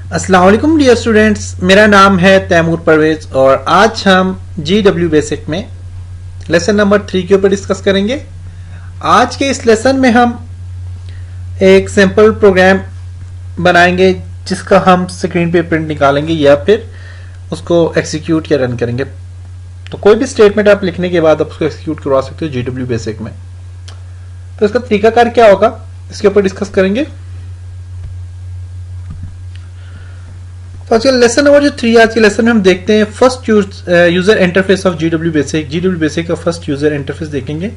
अस्सलाम वालेकुम dear students, मेरा नाम है तैमूर परवेज और आज हम GW बेसिक में लेसन नंबर 3 के ऊपर डिस्कस करेंगे। आज के इस लेसन में हम एक सिंपल प्रोग्राम बनाएंगे जिसका हम स्क्रीन पे प्रिंट निकालेंगे या फिर उसको एग्जीक्यूट या रन करेंगे। तो कोई भी स्टेटमेंट आप लिखने के बाद आप उसको एग्जीक्यूट करवा सकते हो GW बेसिक में। तो इसका तरीकाकार क्या होगा इसके ऊपर डिस्कस करेंगे। तो आज का लेसन नंबर जो 3 आज के लेसन में हम देखते हैं first user interface of GW basic का फर्स्ट यूजर इंटरफेस देखेंगे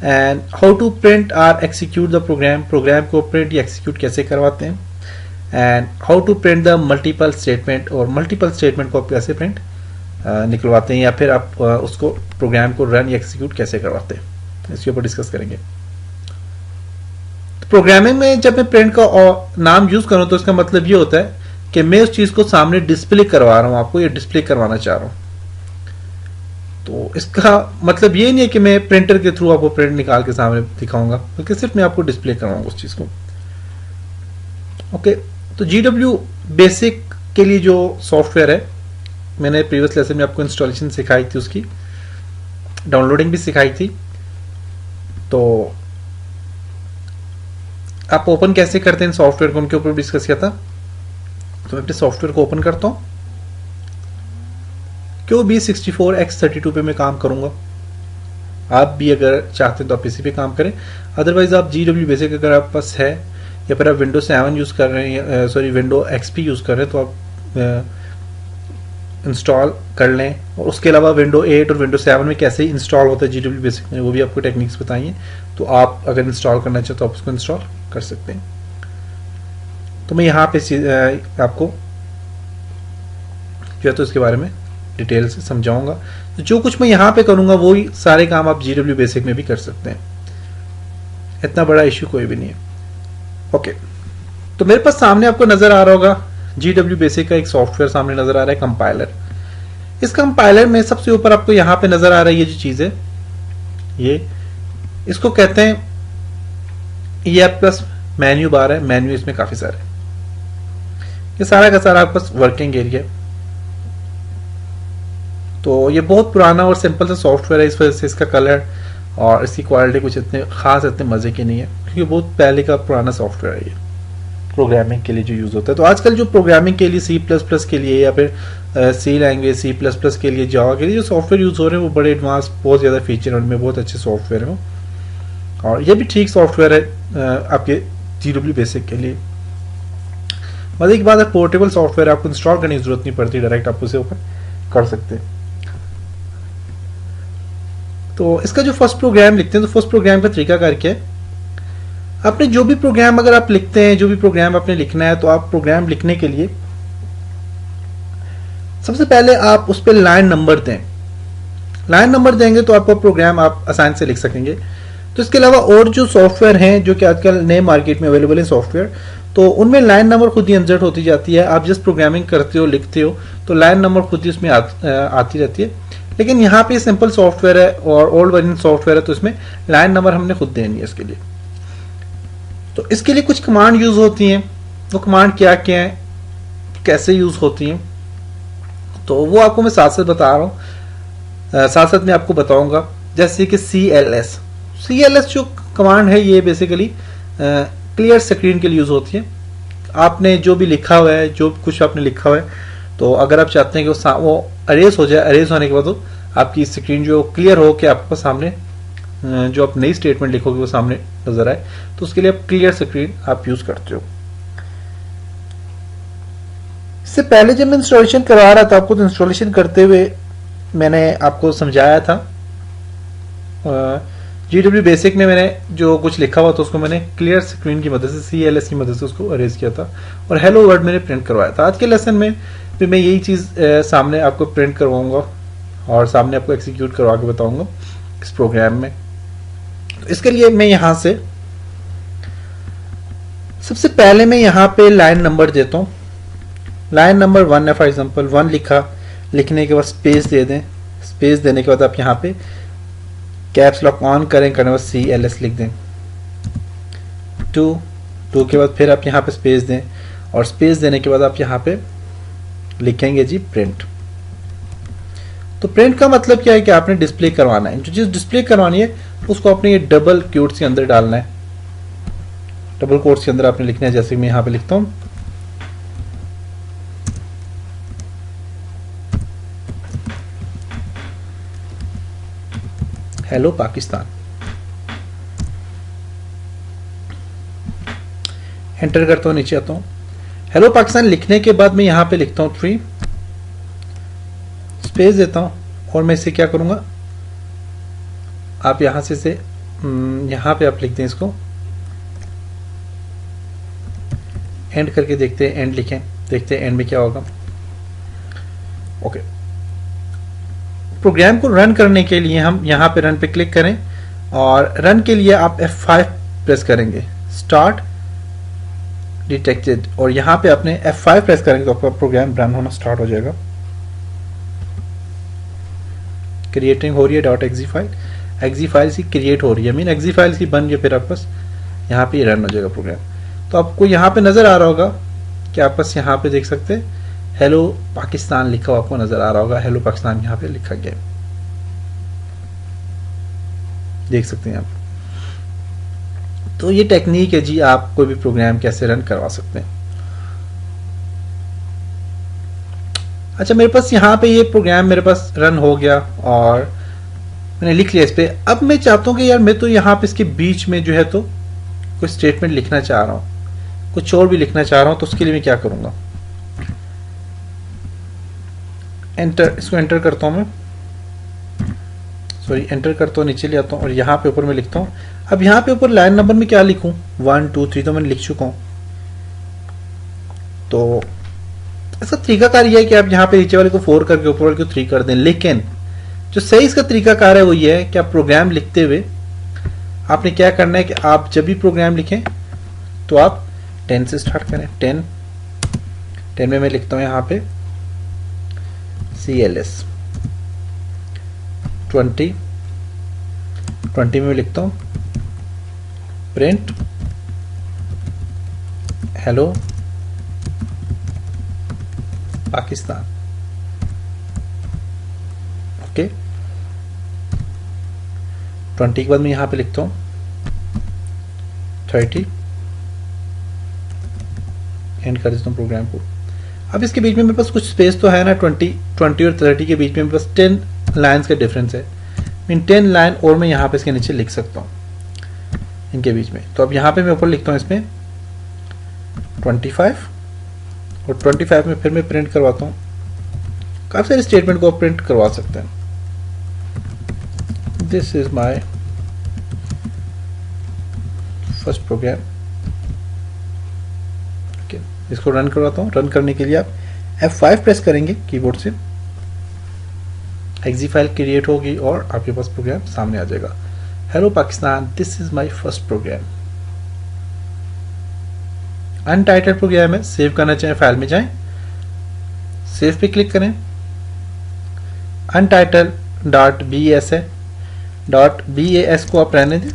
and how to print or execute the program को प्रिंट या एक्सिक्यूट कैसे करवाते हैं and how to print the multiple statement और मल्टीपल स्टेटमेंट को आप कैसे प्रिंट निकलवाते हैं या फिर आप उसको प्रोग्राम को रन या एक्सिक्यूट कैसे करवाते हैं, इसके ऊपर डिस्कस करेंगे। तो प्रोग्रामिंग में जब मैं प्रिंट का नाम यूज करूं तो इसका मतलब ये होता है कि मैं उस चीज को सामने डिस्प्ले करवा रहा हूं, आपको ये डिस्प्ले करवाना चाह रहा हूं। तो इसका मतलब ये नहीं है कि मैं प्रिंटर के थ्रू आपको प्रिंट निकाल के सामने दिखाऊंगा, बल्कि सिर्फ मैं आपको डिस्प्ले करवाऊंगा उस चीज को। ओके, तो GW बेसिक के लिए जो सॉफ्टवेयर है, मैंने प्रीवियस लेसन में आपको इंस्टॉलेशन सिखाई थी, उसकी डाउनलोडिंग भी सिखाई थी। तो आप ओपन कैसे करते हैं सॉफ्टवेयर को, उनके ऊपर डिस्कस किया था। तो मैं अपने सॉफ्टवेयर को ओपन करता हूं। क्यों B64X32 पे मैं काम करूंगा, आप भी अगर चाहते हैं तो आप इसी पे काम करें। अदरवाइज आप GW बेसिक अगर आप पास है या फिर आप विंडो 7 यूज कर रहे हैं, सॉरी विंडो XP यूज कर रहे हैं, तो आप इंस्टॉल कर लें। और उसके अलावा विंडो 8 और विंडो 7 में कैसे इंस्टॉल होता है GW बेसिक में, वो भी आपको टेक्निक्स बताइए। तो आप अगर इंस्टॉल करना चाहते तो आप उसको इंस्टॉल कर सकते हैं। तो मैं यहाँ पे आपको जो है तो इसके बारे में डिटेल से समझाऊंगा। तो जो कुछ मैं यहाँ पे करूंगा वही सारे काम आप GW बेसिक में भी कर सकते हैं, इतना बड़ा इश्यू कोई भी नहीं है। ओके, तो मेरे पास सामने आपको नजर आ रहा होगा GW बेसिक का एक सॉफ्टवेयर सामने नजर आ रहा है, कंपाइलर। इस कंपाइलर में सबसे ऊपर आपको यहाँ पे नजर आ रहा है ये जो चीज है, ये इसको कहते हैं EF प्लस मेन्यू बार है। मेन्यू इसमें काफी सारे, ये सारा का सारा आपके पास वर्किंग एरिया है। तो ये बहुत पुराना और सिंपल सा सॉफ्टवेयर है, इस वजह से इसका कलर और इसकी क्वालिटी कुछ इतने खास इतने मजे की नहीं है, क्योंकि बहुत पहले का पुराना सॉफ्टवेयर है ये, प्रोग्रामिंग के लिए जो यूज होता है। तो आजकल जो प्रोग्रामिंग के लिए C++ के लिए या फिर C लैंग्वेज C++ के लिए जावा के लिए जो सॉफ्टवेयर यूज हो रहे हैं वो बड़े एडवांस, बहुत ज्यादा फीचर उनमें, बहुत अच्छे सॉफ्टवेयर है। और ये भी ठीक सॉफ्टवेयर है आपके GW बेसिक के लिए। मजे की बात है, पोर्टेबल सॉफ्टवेयर, आपको इंस्टॉल करने की जरूरत नहीं पड़ती, डायरेक्ट आप उसे ओपन कर सकते हैं। तो इसका जो फर्स्ट प्रोग्राम लिखते हैं, तो फर्स्ट प्रोग्राम का तरीका करके आपने जो भी प्रोग्राम अगर आप लिखते हैं, जो भी प्रोग्राम आपने लिखना है, तो आप प्रोग्राम लिखने के लिए सबसे पहले आप उस पर लाइन नंबर दें। लाइन नंबर देंगे तो आपका प्रोग्राम आप आसानी से लिख सकेंगे। तो इसके अलावा और जो सॉफ्टवेयर हैं जो कि आजकल नए मार्केट में अवेलेबल है सॉफ्टवेयर, तो उनमें लाइन नंबर खुद ही इंसर्ट होती जाती है। आप जिस प्रोग्रामिंग करते हो, लिखते हो, तो लाइन नंबर खुद ही उसमें आती रहती है। लेकिन यहाँ पे सिंपल सॉफ्टवेयर है और ओल्ड वर्जन सॉफ्टवेयर है, तो इसमें लाइन नंबर हमने खुद देनी है इसके लिए। तो इसके लिए कुछ कमांड यूज होती हैं। वो कमांड क्या क्या है, कैसे यूज होती हैं, तो वो आपको मैं साथ साथ बता रहा हूँ, साथ साथ मैं आपको बताऊंगा। जैसे कि CLS जो कमांड है, ये बेसिकली क्लियर स्क्रीन के लिए यूज होती है। आपने जो भी लिखा हुआ है, जो कुछ आपने लिखा हुआ है, तो अगर आप चाहते हैं कि वो अरेज हो जाए, अरेज होने के बाद तो आपकी स्क्रीन जो क्लियर हो कि आपको सामने जो आप नई स्टेटमेंट लिखोगे वो सामने नजर आए, तो उसके लिए आप क्लियर स्क्रीन आप यूज करते हो। इससे पहले जब मैं इंस्टॉलेशन करवा रहा था आपको, तो इंस्टॉलेशन करते हुए मैंने आपको समझाया था GW बेसिक में मैंने जो कुछ लिखा हुआ था उसको मैंने क्लियर स्क्रीन की मदद से, CLS की मदद से उसको अरेज किया था और हेलो वर्ल्ड मैंने प्रिंट करवाया था। आज के लेसन में भी मैं यही चीज सामने आपको प्रिंट करवाऊंगा और सामने आपको एग्जीक्यूट करवा के बताऊंगा इस प्रोग्राम में। तो इसके लिए मैं यहां से सबसे पहले मैं यहां पे लाइन नंबर देता हूं। लाइन नंबर 1 है, फॉर एग्जांपल 1 लिखा, लिखने के बाद स्पेस दे दें। स्पेस देने के बाद आप यहाँ पे कैप्स लॉक ऑन करें, करने के बाद CLS लिख दें। 2 के बाद फिर आप यहाँ पे स्पेस दें और स्पेस देने के बाद आप यहाँ पे लिखेंगे जी प्रिंट। तो प्रिंट का मतलब क्या है कि आपने डिस्प्ले करवाना है, जो चीज डिस्प्ले करवानी है उसको आपने ये डबल क्योट्स के अंदर डालना है। डबल कोट्स के अंदर आपने लिखना है, जैसे मैं यहाँ पे लिखता हूँ हेलो पाकिस्तान, एंटर करता हूँ, नीचे आता हूँ। हेलो पाकिस्तान लिखने के बाद मैं यहाँ पे लिखता हूँ 3, स्पेस देता हूँ और मैं इसे क्या करूँगा, आप यहाँ से यहाँ पे आप लिखते हैं इसको, एंड करके देखते हैं, एंड लिखें, देखते हैं एंड में क्या होगा। ओके, प्रोग्राम को रन करने के लिए हम यहाँ पे रन पे क्लिक करें और रन के लिए आप F5 प्रेस करेंगे, स्टार्ट डिटेक्टेड, और यहाँ पे आपने F5 प्रेस करेंगे तो आपका प्रोग्राम रन होना स्टार्ट हो जाएगा। क्रिएटिंग हो रही है .exe फाइल, exe फाइल सी क्रिएट हो रही है, मीन exe फाइल सी बन रही है, फिर आप बस यहाँ पे रन हो जाएगा प्रोग्राम। तो आपको यहाँ पे नजर आ रहा होगा कि आप बस यहाँ पे देख सकते हैं हेलो पाकिस्तान लिखा हुआ आपको नजर आ रहा होगा, हेलो पाकिस्तान यहाँ पे लिखा गया, देख सकते हैं आप। तो ये टेक्निक है जी, आप कोई भी प्रोग्राम कैसे रन करवा सकते हैं। अच्छा, मेरे पास यहाँ पे ये प्रोग्राम मेरे पास रन हो गया और मैंने लिख लिया इस पे। अब मैं चाहता हूँ कि यार मैं तो यहाँ पे इसके बीच में जो है तो कोई स्टेटमेंट लिखना चाह रहा हूँ, कुछ और भी लिखना चाह रहा हूँ, तो उसके लिए मैं क्या करूँगा, एंटर, इसको एंटर करता हूँ मैं, सॉरी एंटर करता हूँ, नीचे ले आता हूँ और यहाँ पे ऊपर मैं लिखता हूँ। अब यहाँ पे ऊपर लाइन नंबर में क्या लिखूँ, 1 2 3 तो मैंने लिख चुका हूँ। तो इसका तरीकाकार यह है कि आप यहाँ पे नीचे वाले को 4 करके ऊपर वाले को 3 कर दें, लेकिन जो सही इसका तरीकाकार है वो ये है कि आप प्रोग्राम लिखते हुए आपने क्या करना है कि आप जब भी प्रोग्राम लिखें तो आप 10 से स्टार्ट करें। 10 में मैं लिखता हूँ यहाँ पे CLS, 20 में मैं लिखता हूँ प्रिंट हेलो पाकिस्तान। ओके, 20 के बाद मैं यहाँ पे लिखता हूँ 30, एंड कर देता हूँ प्रोग्राम को। अब इसके बीच में मेरे पास कुछ स्पेस तो है ना, 20 और 30 के बीच में मेरे पास 10 लाइन्स का डिफरेंस है, मीन 10 लाइन और मैं यहाँ पे इसके नीचे लिख सकता हूँ इनके बीच में। तो अब यहाँ पे मैं ऊपर लिखता हूँ इसमें 25 और 25 में फिर मैं प्रिंट करवाता हूँ। काफ़ी सारे स्टेटमेंट को आप प्रिंट करवा सकते हैं। This is my first program. Okay, इसको रन करवाता हूँ। रन करने के लिए आप F5 प्रेस करेंगे कीबोर्ड से, exe फाइल क्रिएट होगी और आपके पास प्रोग्राम सामने आ जाएगा। Hello Pakistan, this is my first program. Untitled program है, सेव करना चाहें फाइल में जाएं, सेव पे क्लिक करें। untitled.bas है, .bas को आप रहने दें।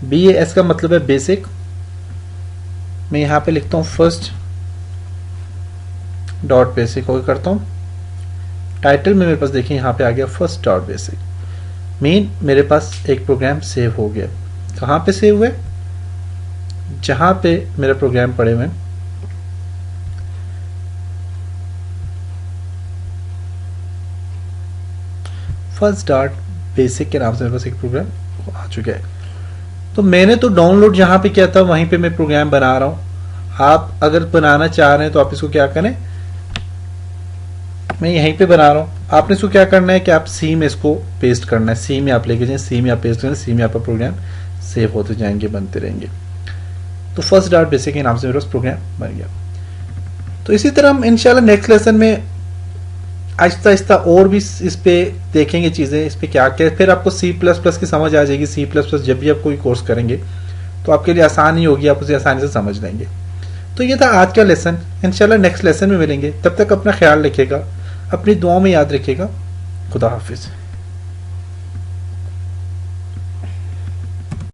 BAS का मतलब है बेसिक। मैं यहाँ पे लिखता हूँ फर्स्ट डॉट बेसिक हो करता हूँ। टाइटल में मेरे पास देखिए यहाँ पे आ गया फर्स्ट डॉट बेसिक, मीन मेरे पास एक प्रोग्राम सेव हो गया। कहाँ पे सेव हुए, जहाँ पे मेरा प्रोग्राम पड़े हुए, फर्स्ट डॉट बेसिक के नाम से मेरे पास एक प्रोग्राम आ चुका है। तो मैंने तो डाउनलोड जहाँ पे किया था वहीं पे मैं प्रोग्राम बना रहा हूँ। आप अगर बनाना चाह रहे हैं तो आप इसको क्या करें, मैं यहीं पे बना रहा हूँ। आपने इसको क्या करना है कि आप सी में इसको पेस्ट करना है, सी में आप लेके जाएं, सी में आप पेस्ट करें, सी में आपका प्रोग्राम सेव होते जाएंगे, बनते रहेंगे। तो फर्स्ट डॉट बेसिक के नाम से मेरा प्रोग्राम बन गया। तो इसी तरह हम इंशाल्लाह नेक्स्ट लेसन में आहिस्ता आहिस्ता और भी इस पे देखेंगे चीज़ें, इस पे क्या क्या, फिर आपको C++ की समझ आ जाएगी। C++ जब भी आप कोई कोर्स करेंगे तो आपके लिए आसान ही होगी, आप उसे आसानी से समझ लेंगे। तो ये था आज का लेसन। इंशाल्लाह नेक्स्ट लेसन में मिलेंगे, तब तक अपना ख्याल रखिएगा, अपनी दुआओं में याद रखिएगा। खुदा हाफिज़।